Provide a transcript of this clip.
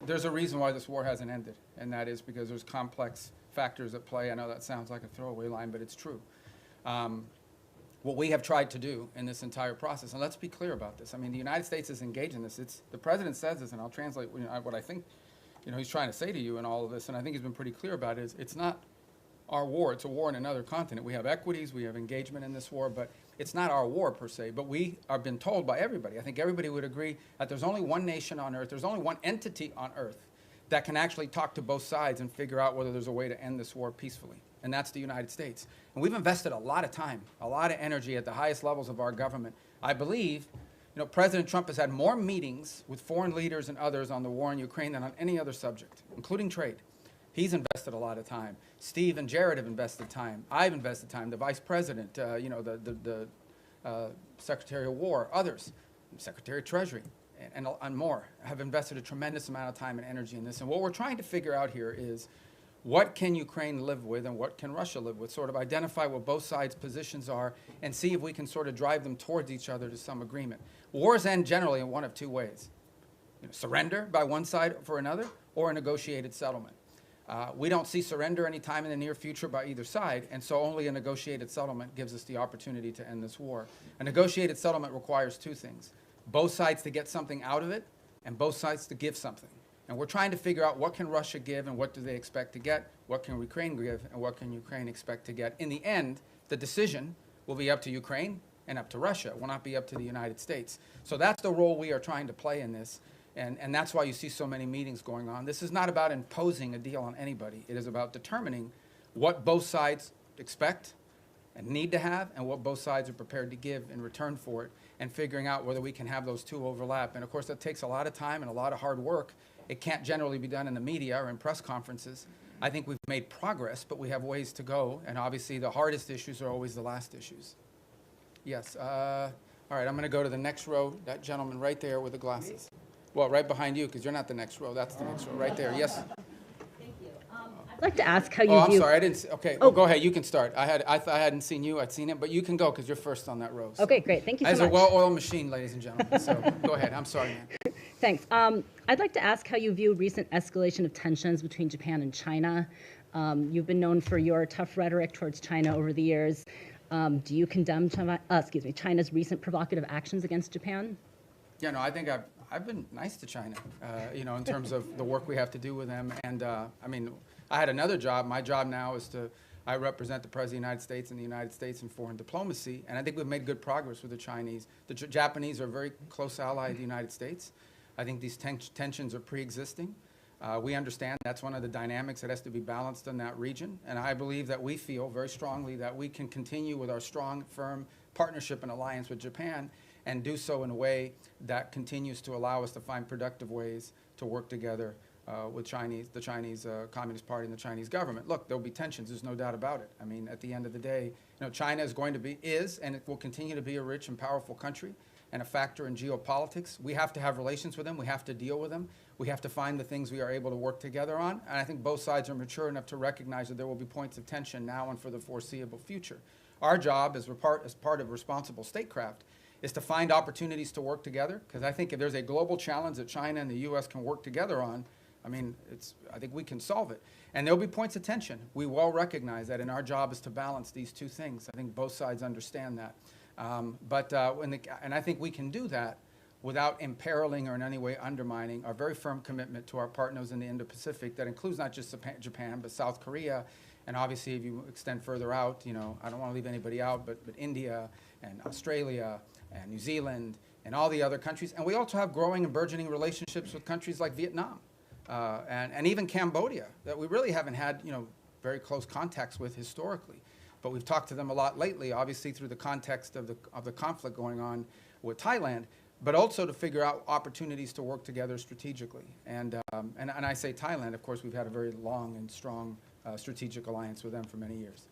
there's a reason why this war hasn't ended, and that is because there's complex factors at play. I know that sounds like a throwaway line, but it's true. What we have tried to do in this entire process, and let's be clear about this. I mean, the United States is engaged in this. The president says this, and I'll translate what I think he's trying to say to you in all of this, and I think he's been pretty clear about it, is it's not our war. It's a war in another continent. We have equities, we have engagement in this war, but it's not our war per se. But we are been told by everybody, I think everybody would agree, that there's only one nation on earth, there's only one entity on earth that can actually talk to both sides and figure out whether there's a way to end this war peacefully, and that's the United States. And we've invested a lot of time, a lot of energy at the highest levels of our government. I believe, President Trump has had more meetings with foreign leaders and others on the war in Ukraine than on any other subject, including trade. He's invested a lot of time. Steve and Jared have invested time. I've invested time. The Vice President, the Secretary of War, others, Secretary of Treasury, and more have invested a tremendous amount of time and energy in this. And what we're trying to figure out here is what can Ukraine live with and what can Russia live with, sort of identify what both sides' positions are and see if we can sort of drive them towards each other to some agreement. Wars end generally in one of two ways. Surrender by one side for another or a negotiated settlement. We don't see surrender anytime in the near future by either side, and so only a negotiated settlement gives us the opportunity to end this war. A negotiated settlement requires two things: both sides to get something out of it, and both sides to give something. And we're trying to figure out what can Russia give and what do they expect to get, what can Ukraine give and what can Ukraine expect to get. In the end, the decision will be up to Ukraine and up to Russia. It will not be up to the United States. So that's the role we are trying to play in this. And that's why you see so many meetings going on. This is not about imposing a deal on anybody. It is about determining what both sides expect and need to have and what both sides are prepared to give in return for it, and figuring out whether we can have those two overlap. And of course, that takes a lot of time and a lot of hard work. It can't generally be done in the media or in press conferences. I think we've made progress, but we have ways to go. And obviously, the hardest issues are always the last issues. Yes. All right, I'm going to go to the next row. That gentleman right there with the glasses. Well, right behind you, because you're not the next row. That's the next row, right there. Yes. Thank you. I'd like to ask how you Oh, I'm view. sorry. I didn't. Okay. Oh, go ahead. You can start. I hadn't seen you. I'd seen it, but you can go because you're first on that row. So. Okay, great. Thank you so much. As a well-oiled machine, ladies and gentlemen. So go ahead. I'm sorry, man. Thanks. I'd like to ask how you view recent escalation of tensions between Japan and China. You've been known for your tough rhetoric towards China over the years. Do you condemn China's recent provocative actions against Japan? Yeah, no, I think I've been nice to China, in terms of the work we have to do with them. And I mean, I had another job. My job now is I represent the President of the United States and the United States in foreign diplomacy. And I think we've made good progress with the Chinese. The Japanese are a very close ally of the United States. I think these tensions are pre-existing. We understand that's one of the dynamics that has to be balanced in that region. And I believe that we feel very strongly that we can continue with our strong, firm partnership and alliance with Japan and do so in a way that continues to allow us to find productive ways to work together with the Chinese Communist Party and the Chinese government. Look, there'll be tensions, there's no doubt about it. I mean, at the end of the day, China is and it will continue to be a rich and powerful country and a factor in geopolitics. We have to have relations with them, we have to deal with them, we have to find the things we are able to work together on, and I think both sides are mature enough to recognize that there will be points of tension now and for the foreseeable future. Our job as part of responsible statecraft is to find opportunities to work together, because I think if there's a global challenge that China and the U.S. can work together on, I think we can solve it. And there'll be points of tension. We well recognize that, and our job is to balance these two things. I think both sides understand that. And I think we can do that without imperiling or in any way undermining our very firm commitment to our partners in the Indo-Pacific. That includes not just Japan, but South Korea. And obviously, if you extend further out, I don't want to leave anybody out, but India and Australia and New Zealand and all the other countries. And we also have growing and burgeoning relationships with countries like Vietnam and even Cambodia that we really haven't had, very close contacts with historically. But we've talked to them a lot lately, obviously through the context of the conflict going on with Thailand, but also to figure out opportunities to work together strategically. And I say Thailand, of course, we've had a very long and strong strategic alliance with them for many years.